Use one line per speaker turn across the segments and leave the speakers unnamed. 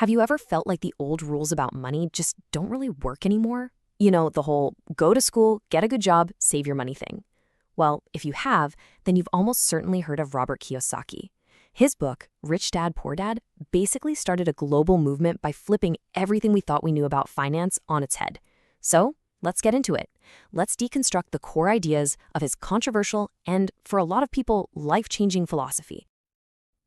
Have you ever felt like the old rules about money just don't really work anymore? You know, the whole go to school, get a good job, save your money thing. Well, if you have, then you've almost certainly heard of Robert Kiyosaki. His book, Rich Dad, Poor Dad, basically started a global movement by flipping everything we thought we knew about finance on its head. So, let's get into it. Let's deconstruct the core ideas of his controversial and, for a lot of people, life-changing philosophy.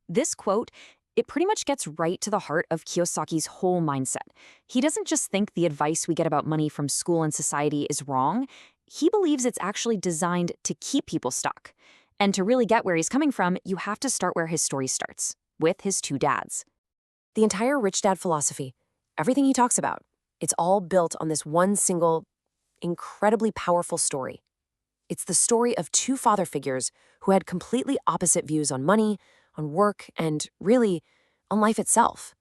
This quote, it pretty much gets right to the heart of Kiyosaki's whole mindset. He doesn't just think the advice we get about money from school and society is wrong. He believes it's actually designed to keep people stuck. And to really get where he's coming from, you have to start where his story starts, with his two dads. The entire Rich Dad philosophy, everything he talks about, it's all built on this one single, incredibly powerful story. It's the story of two father figures who had completely opposite views on money, on work, and really, on life itself.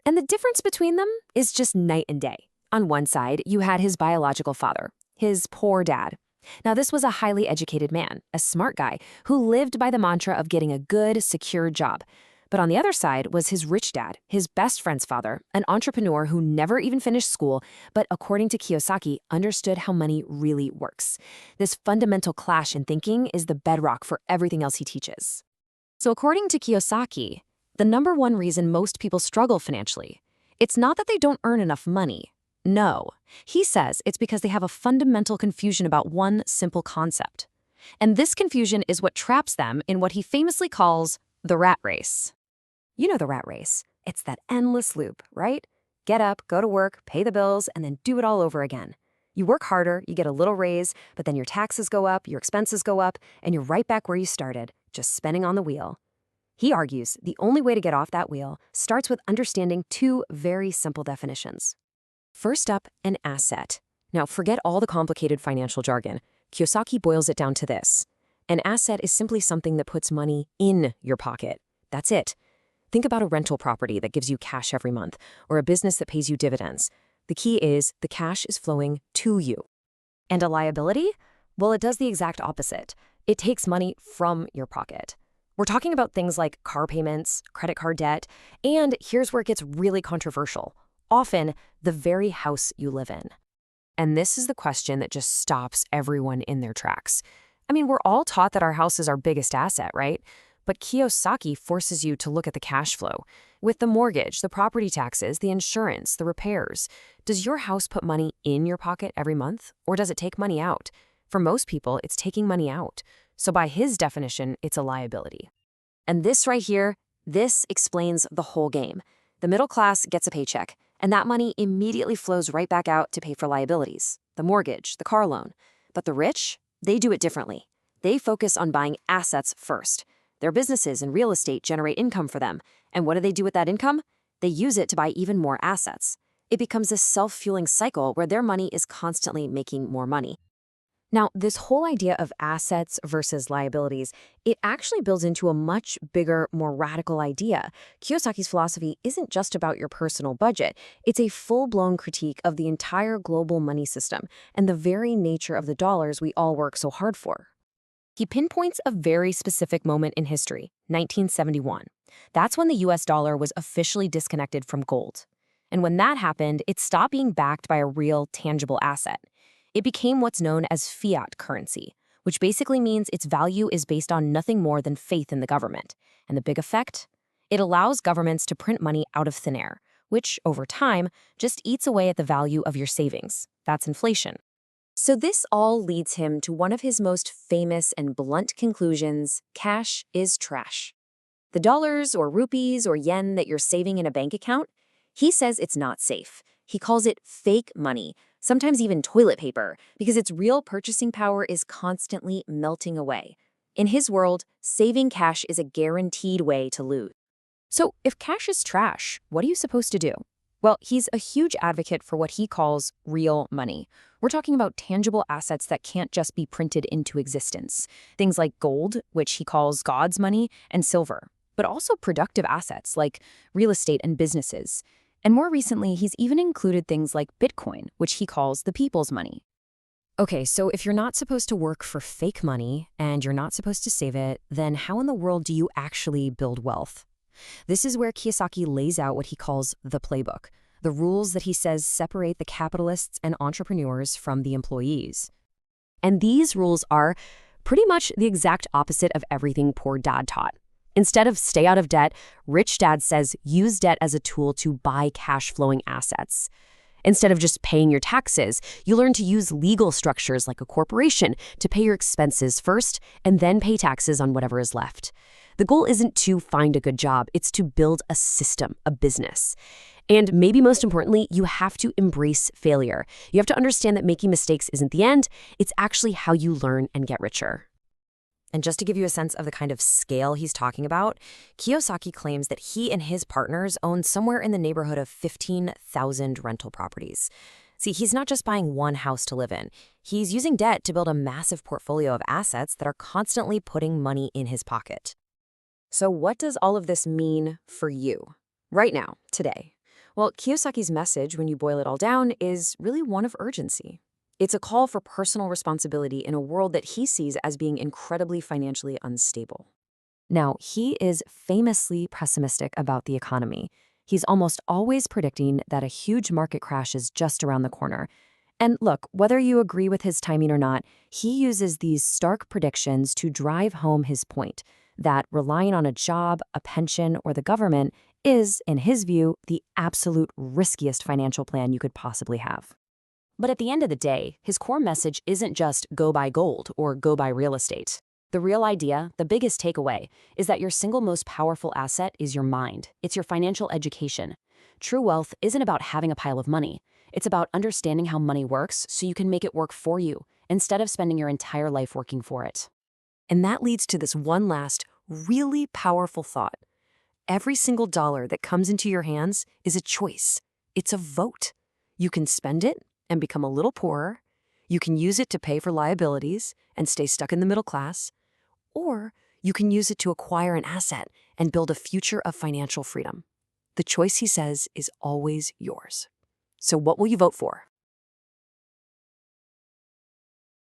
And the difference between them is just night and day. On one side, you had his biological father, his poor dad. Now, this was a highly educated man, a smart guy, who lived by the mantra of getting a good, secure job. But on the other side was his rich dad, his best friend's father, an entrepreneur who never even finished school, but according to Kiyosaki, understood how money really works. This fundamental clash in thinking is the bedrock for everything else he teaches. So according to Kiyosaki, the number one reason most people struggle financially, it's not that they don't earn enough money. No, he says it's because they have a fundamental confusion about one simple concept. And this confusion is what traps them in what he famously calls the rat race. You know the rat race. It's that endless loop, right? Get up, go to work, pay the bills, and then do it all over again. You work harder, you get a little raise, but then your taxes go up, your expenses go up, and you're right back where you started, just spinning on the wheel. He argues the only way to get off that wheel starts with understanding two very simple definitions. First up, an asset. Now, forget all the complicated financial jargon. Kiyosaki boils it down to this. An asset is simply something that puts money in your pocket. That's it. Think about a rental property that gives you cash every month, or a business that pays you dividends. The key is the cash is flowing to you. And a liability? Well, it does the exact opposite. It takes money from your pocket. We're talking about things like car payments, credit card debt, and here's where it gets really controversial. Often, the very house you live in. And this is the question that just stops everyone in their tracks. I mean, we're all taught that our house is our biggest asset, right? But Kiyosaki forces you to look at the cash flow. With the mortgage, the property taxes, the insurance, the repairs, does your house put money in your pocket every month, or does it take money out? For most people, it's taking money out. So by his definition, it's a liability. And this right here, this explains the whole game. The middle class gets a paycheck, and that money immediately flows right back out to pay for liabilities, the mortgage, the car loan. But the rich, they do it differently. They focus on buying assets first. Their businesses and real estate generate income for them. And what do they do with that income? They use it to buy even more assets. It becomes a self-fueling cycle where their money is constantly making more money. Now, this whole idea of assets versus liabilities, it actually builds into a much bigger, more radical idea. Kiyosaki's philosophy isn't just about your personal budget. It's a full-blown critique of the entire global money system and the very nature of the dollars we all work so hard for. He pinpoints a very specific moment in history, 1971. That's when the US dollar was officially disconnected from gold. And when that happened, it stopped being backed by a real, tangible asset. It became what's known as fiat currency, which basically means its value is based on nothing more than faith in the government. And the big effect? It allows governments to print money out of thin air, which, over time, just eats away at the value of your savings. That's inflation. So this all leads him to one of his most famous and blunt conclusions: cash is trash. The dollars or rupees or yen that you're saving in a bank account, he says it's not safe. He calls it fake money, sometimes even toilet paper, because its real purchasing power is constantly melting away. In his world, saving cash is a guaranteed way to lose. So if cash is trash, what are you supposed to do? Well, he's a huge advocate for what he calls real money. We're talking about tangible assets that can't just be printed into existence. Things like gold, which he calls God's money, and silver. But also productive assets like real estate and businesses. And more recently, he's even included things like Bitcoin, which he calls the people's money. Okay, so if you're not supposed to work for fake money and you're not supposed to save it, then how in the world do you actually build wealth? This is where Kiyosaki lays out what he calls the playbook, the rules that he says separate the capitalists and entrepreneurs from the employees. And these rules are pretty much the exact opposite of everything poor dad taught. Instead of stay out of debt, rich dad says use debt as a tool to buy cash-flowing assets. Instead of just paying your taxes, you learn to use legal structures like a corporation to pay your expenses first and then pay taxes on whatever is left. The goal isn't to find a good job, it's to build a system, a business. And maybe most importantly, you have to embrace failure. You have to understand that making mistakes isn't the end, it's actually how you learn and get richer. And just to give you a sense of the kind of scale he's talking about, Kiyosaki claims that he and his partners own somewhere in the neighborhood of 15,000 rental properties. See, he's not just buying one house to live in. He's using debt to build a massive portfolio of assets that are constantly putting money in his pocket. So what does all of this mean for you? Right now, today? Well, Kiyosaki's message, when you boil it all down, is really one of urgency. It's a call for personal responsibility in a world that he sees as being incredibly financially unstable. Now, he is famously pessimistic about the economy. He's almost always predicting that a huge market crash is just around the corner. And look, whether you agree with his timing or not, he uses these stark predictions to drive home his point that relying on a job, a pension, or the government is, in his view, the absolute riskiest financial plan you could possibly have. But at the end of the day, his core message isn't just go buy gold or go buy real estate. The real idea, the biggest takeaway, is that your single most powerful asset is your mind. It's your financial education. True wealth isn't about having a pile of money. It's about understanding how money works so you can make it work for you, instead of spending your entire life working for it. And that leads to this one last, really powerful thought. Every single dollar that comes into your hands is a choice. It's a vote. You can spend it and become a little poorer. You can use it to pay for liabilities and stay stuck in the middle class. Or you can use it to acquire an asset and build a future of financial freedom. The choice, he says, is always yours. So what will you vote for?